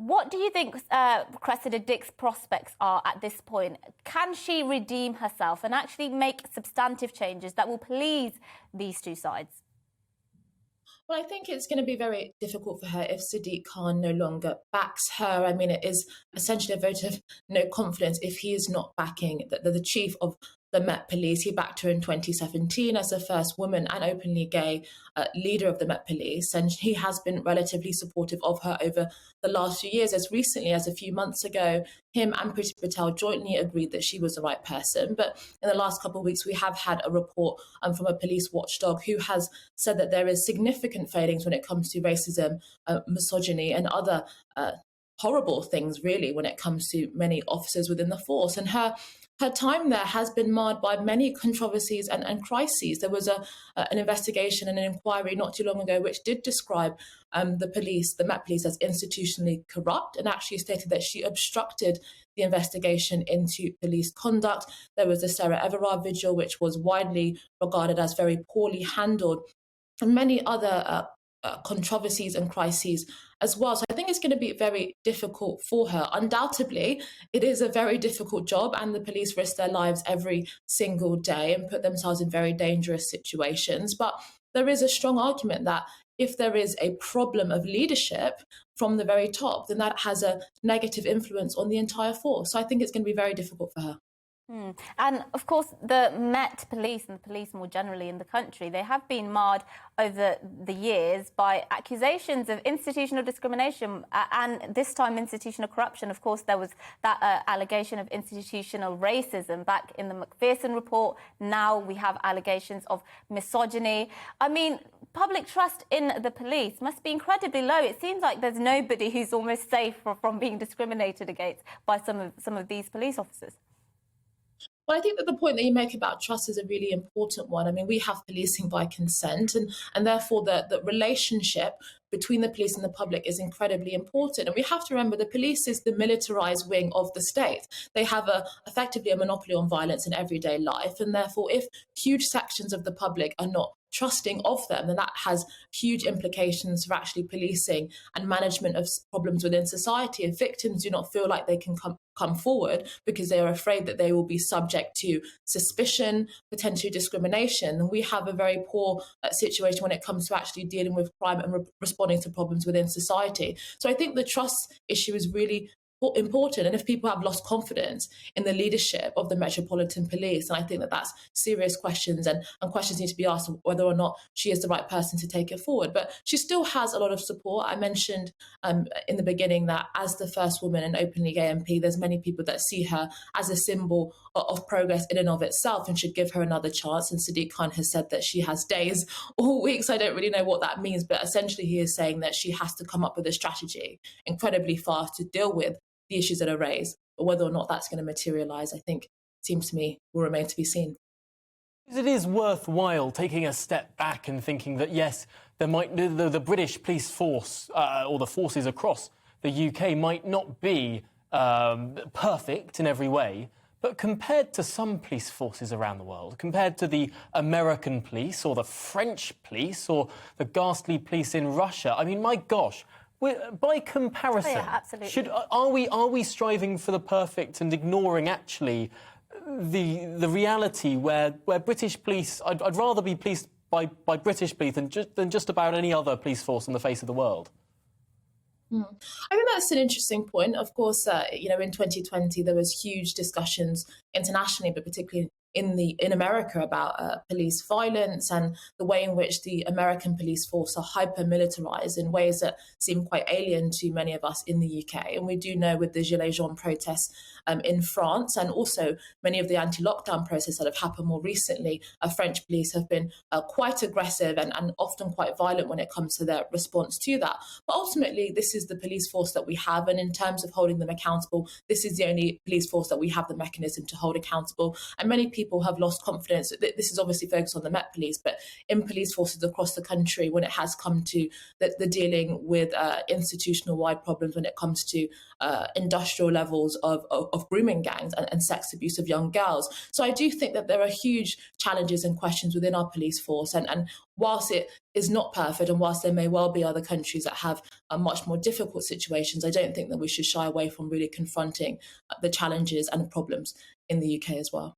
What do you think Cressida Dick's prospects are at this point? Can she redeem herself and actually make substantive changes that will please these two sides? Well, I think it's going to be very difficult for her if Sadiq Khan no longer backs her. I mean, it is essentially a vote of no confidence if he is not backing the chief of the Met Police. He backed her in 2017 as the first woman and openly gay leader of the Met Police. And he has been relatively supportive of her over the last few years. As recently as a few months ago, him and Priti Patel jointly agreed that she was the right person. But in the last couple of weeks, we have had a report from a police watchdog who has said that there is significant failings when it comes to racism, misogyny and other horrible things, really, when it comes to many officers within the force. And her time there has been marred by many controversies and crises. There was an investigation and an inquiry not too long ago which did describe the Met Police, as institutionally corrupt, and actually stated that she obstructed the investigation into police conduct. There was the Sarah Everard vigil, which was widely regarded as very poorly handled, and many other controversies and crises as well. So I think it's going to be very difficult for her. Undoubtedly, it is a very difficult job, and the police risk their lives every single day and put themselves in very dangerous situations. But there is a strong argument that if there is a problem of leadership from the very top, then that has a negative influence on the entire force. So I think it's going to be very difficult for her. And, of course, the Met Police and the police more generally in the country, they have been marred over the years by accusations of institutional discrimination and this time institutional corruption. Of course, there was that allegation of institutional racism back in the Macpherson report. Now we have allegations of misogyny. I mean, public trust in the police must be incredibly low. It seems like there's nobody who's almost safe from being discriminated against by some of these police officers. Well, I think that the point that you make about trust is a really important one. I mean, we have policing by consent, and therefore the relationship between the police and the public is incredibly important. And we have to remember the police is the militarized wing of the state. They have effectively a monopoly on violence in everyday life. And therefore, if huge sections of the public are not trusting of them, then that has huge implications for actually policing and management of problems within society. If victims do not feel like they can come forward because they are afraid that they will be subject to suspicion, potentially discrimination, then we have a very poor situation when it comes to actually dealing with crime and responding to problems within society. So I think the trust issue is really important. And if people have lost confidence in the leadership of the Metropolitan Police, and I think that that's serious questions, and questions need to be asked whether or not she is the right person to take it forward. But she still has a lot of support. I mentioned in the beginning that as the first woman and openly gay MP, there's many people that see her as a symbol of progress in and of itself and should give her another chance. And Sadiq Khan has said that she has days or weeks. I don't really know what that means, but essentially he is saying that she has to come up with a strategy incredibly fast to deal with the issues that are raised. But whether or not that's going to materialise, I think, seems to me, will remain to be seen. It is worthwhile taking a step back and thinking that, yes, there might the British police force or the forces across the UK might not be perfect in every way, but compared to some police forces around the world, compared to the American police or the French police or the ghastly police in Russia, I mean, my gosh, by comparison, are we striving for the perfect and ignoring actually the reality where British police? I'd rather be policed by British police than just about any other police force on the face of the world. I think that's an interesting point. Of course, in 2020 there was huge discussions internationally, but particularly in America about police violence and the way in which the American police force are hyper-militarized in ways that seem quite alien to many of us in the UK. And we do know with the Gilets jaunes protests in France and also many of the anti-lockdown protests that have happened more recently, French police have been quite aggressive and often quite violent when it comes to their response to that. But ultimately, this is the police force that we have. And in terms of holding them accountable, this is the only police force that we have the mechanism to hold accountable. And many people people have lost confidence. This is obviously focused on the Met Police, but in police forces across the country when it has come to the dealing with institutional-wide problems when it comes to industrial levels of grooming gangs and sex abuse of young girls. So I do think that there are huge challenges and questions within our police force. And whilst it is not perfect, and whilst there may well be other countries that have much more difficult situations, I don't think that we should shy away from really confronting the challenges and the problems in the UK as well.